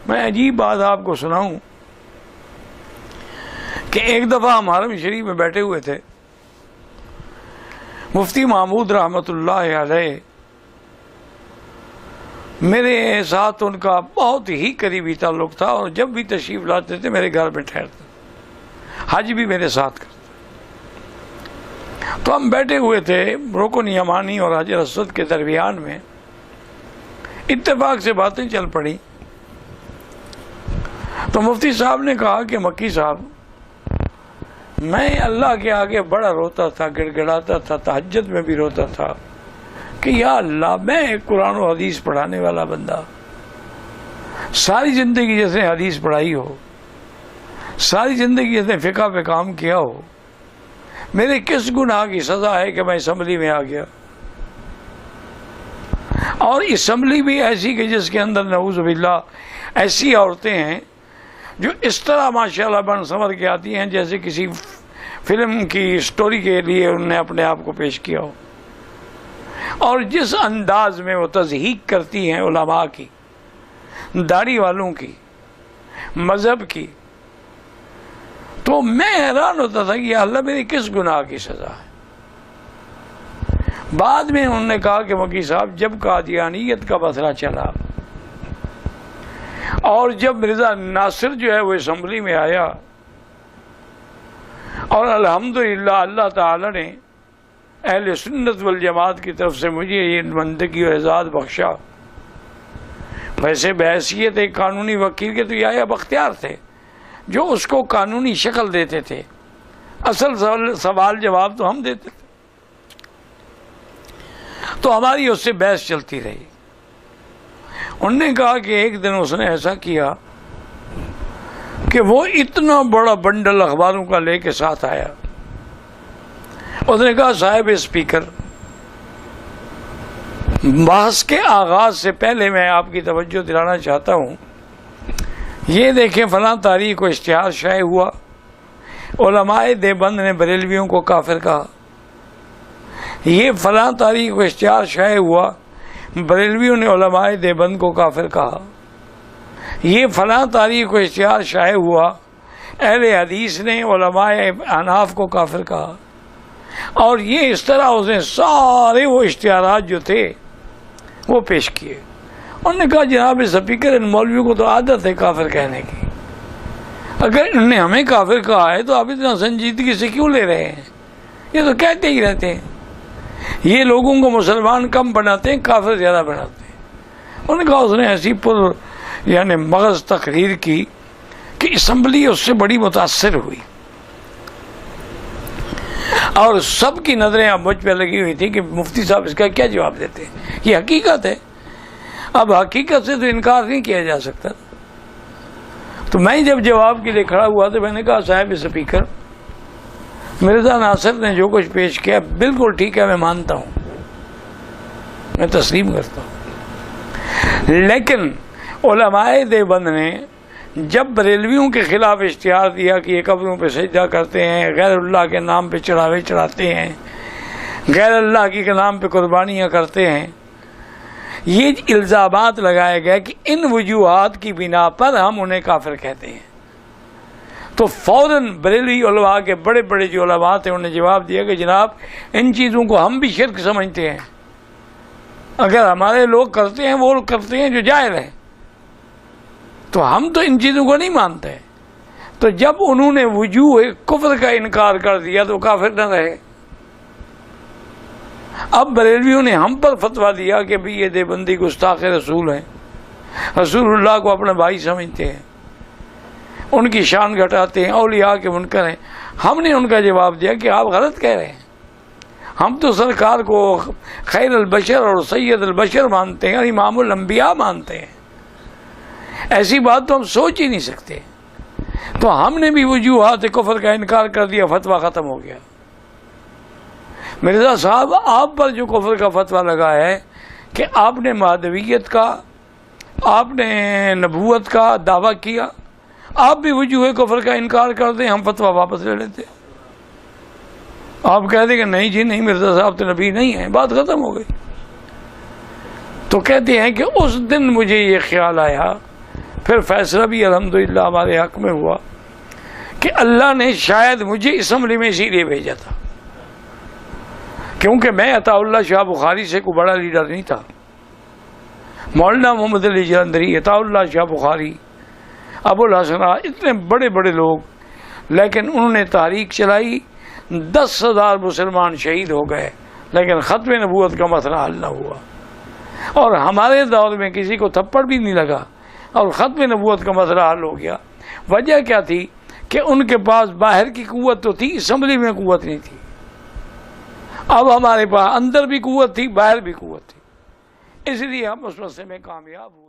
میں عجیب بات آپ کو سناؤں کہ ایک دفعہ ہم حرم شریف میں بیٹھے ہوئے تھے، مفتی محمود رحمت اللہ علیہ میرے ساتھ ان کا بہت ہی قریبی تعلق تھا، اور جب بھی تشریف لاتے تھے میرے گھر میں ٹھہرتے، حج بھی میرے ساتھ کرتے۔ تو ہم بیٹھے ہوئے تھے رکن یمانی اور حجر اسود کے درمیان میں، اتفاق سے باتیں چل پڑی۔ تو مفتی صاحب نے کہا کہ مکی صاحب، میں اللہ کے آگے بڑا روتا تھا، گڑ گڑاتا تھا، تہجد میں بھی روتا تھا کہ یا اللہ، میں ایک قرآن و حدیث پڑھانے والا بندہ، ساری زندگی جیسے حدیث پڑھائی ہو، ساری زندگی جیسے فقہ پہ کام کیا ہو، میرے کس گناہ کی سزا ہے کہ میں اسمبلی میں آ گیا، اور اسمبلی بھی ایسی کہ جس کے اندر نعوذ باللہ ایسی عورتیں ہیں جو اس طرح ماشاءاللہ بن سنور کے آتی ہیں جیسے کسی فلم کی سٹوری کے لیے انہوں نے اپنے آپ کو پیش کیا ہو، اور جس انداز میں وہ تضحیق کرتی ہیں علماء کی، داڑھی والوں کی، مذہب کی، تو میں حیران ہوتا تھا کہ اللہ میری کس گناہ کی سزا ہے۔ بعد میں انہوں نے کہا کہ مکی صاحب، جب قادیانیت کا مسئلہ چلا اور جب مرزا ناصر جو ہے وہ اسمبلی میں آیا، اور الحمدللہ اللہ تعالی نے اہل سنت والجماعت کی طرف سے مجھے یہ نمائندگی و اعزاز بخشا، ویسے بحیثیت ایک قانونی وکیل کے تو یہ اختیار تھے جو اس کو قانونی شکل دیتے تھے، اصل سوال جواب تو ہم دیتے تھے۔ تو ہماری اس سے بحث چلتی رہی۔ انہوں نے کہا کہ ایک دن اس نے ایسا کیا کہ وہ اتنا بڑا بنڈل اخباروں کا لے کے ساتھ آیا۔ اس نے کہا صاحب اسپیکر، بحث کے آغاز سے پہلے میں آپ کی توجہ دلانا چاہتا ہوں، یہ دیکھیں فلاں تاریخ کو اشتہار شائع ہوا، علماء دیوبند نے بریلویوں کو کافر کہا، یہ فلاں تاریخ کو اشتہار شائع ہوا، بریلویوں نے علماء دیوبند کو کافر کہا، یہ فلاں تاریخ کو اشتہار شائع ہوا، اہل حدیث نے علماء احناف کو کافر کہا، اور یہ اس طرح اس نے سارے وہ اشتہارات جو تھے وہ پیش کیے۔ انہوں نے کہا جناب اسپیکر، ان مولویوں کو تو عادت ہے کافر کہنے کی، اگر انہوں نے ہمیں کافر کہا ہے تو آپ اتنا سنجیدگی سے کیوں لے رہے ہیں؟ یہ تو کہتے ہی رہتے ہیں، یہ لوگوں کو مسلمان کم بناتے ہیں، کافر زیادہ بناتے ہیں۔ انہوں نے کہا اس نے ایسی یعنی مغز تقریر کی کہ اسمبلی اس سے بڑی متاثر ہوئی، اور سب کی نظریں اب مجھ پہ لگی ہوئی تھی کہ مفتی صاحب اس کا کیا جواب دیتے ہیں، یہ حقیقت ہے، اب حقیقت سے تو انکار نہیں کیا جا سکتا۔ تو میں جب جواب کے لیے کھڑا ہوا تو میں نے کہا صاحب اسپیکر، مرزا ناصر نے جو کچھ پیش کیا بالکل ٹھیک ہے، میں مانتا ہوں، میں تسلیم کرتا ہوں، لیکن علماء دیوبند نے جب بریلویوں کے خلاف اشتہار دیا کہ یہ قبروں پہ سجدہ کرتے ہیں، غیر اللہ کے نام پہ چڑھاوے چڑھاتے ہیں، غیر اللہ کے نام پہ قربانیاں کرتے ہیں، یہ الزامات لگائے گئے کہ ان وجوہات کی بنا پر ہم انہیں کافر کہتے ہیں، تو فوراً بریلوی علماء کے بڑے بڑے جو علماء تھے انہوں نے جواب دیا کہ جناب ان چیزوں کو ہم بھی شرک سمجھتے ہیں، اگر ہمارے لوگ کرتے ہیں وہ کرتے ہیں جو جائز ہیں، تو ہم تو ان چیزوں کو نہیں مانتے۔ تو جب انہوں نے وجوہ کفر کا انکار کر دیا تو کافر نہ رہے۔ اب بریلویوں نے ہم پر فتویٰ دیا کہ بھی یہ دیوبندی گستاخ رسول ہیں، رسول اللہ کو اپنا بھائی سمجھتے ہیں، ان کی شان گھٹاتے ہیں، اولیاء کے منکر ہیں۔ ہم نے ان کا جواب دیا کہ آپ غلط کہہ رہے ہیں، ہم تو سرکار کو خیر البشر اور سید البشر مانتے ہیں اور امام الانبیاء مانتے ہیں، ایسی بات تو ہم سوچ ہی نہیں سکتے۔ تو ہم نے بھی وجوہات کفر کا انکار کر دیا، فتویٰ ختم ہو گیا۔ مرزا صاحب، آپ پر جو کفر کا فتویٰ لگا ہے کہ آپ نے مہدویت کا، آپ نے نبوت کا دعویٰ کیا، آپ بھی وجوہ کفر کا انکار کر دیں، ہم فتویٰ واپس لے لیتے۔ آپ کہہ دیں کہ نہیں جی نہیں، مرزا صاحب تو نبی نہیں ہیں، بات ختم ہو گئی۔ تو کہتے ہیں کہ اس دن مجھے یہ خیال آیا پھر فیصلہ بھی الحمدللہ ہمارے حق میں ہوا کہ اللہ نے شاید مجھے اسمبلی میں اسی لیے بھیجا تھا، کیونکہ میں عطا اللہ شاہ بخاری سے کوئی بڑا لیڈر نہیں تھا. مولانا محمد علی جلندری، عطا اللہ شاہ بخاری، ابو الحسن، اتنے بڑے بڑے لوگ، لیکن انہوں نے تحریک چلائی، 10,000 مسلمان شہید ہو گئے، لیکن ختم نبوت کا مسئلہ حل نہ ہوا. اور ہمارے دور میں کسی کو تھپڑ بھی نہیں لگا اور ختم نبوت کا مسئلہ حل ہو گیا. وجہ کیا تھی کہ ان کے پاس باہر کی قوت تو تھی، اسمبلی میں قوت نہیں تھی. اب ہمارے پاس اندر بھی قوت تھی، باہر بھی قوت تھی، اس لیے ہم اس مسئلے میں کامیاب ہوئے.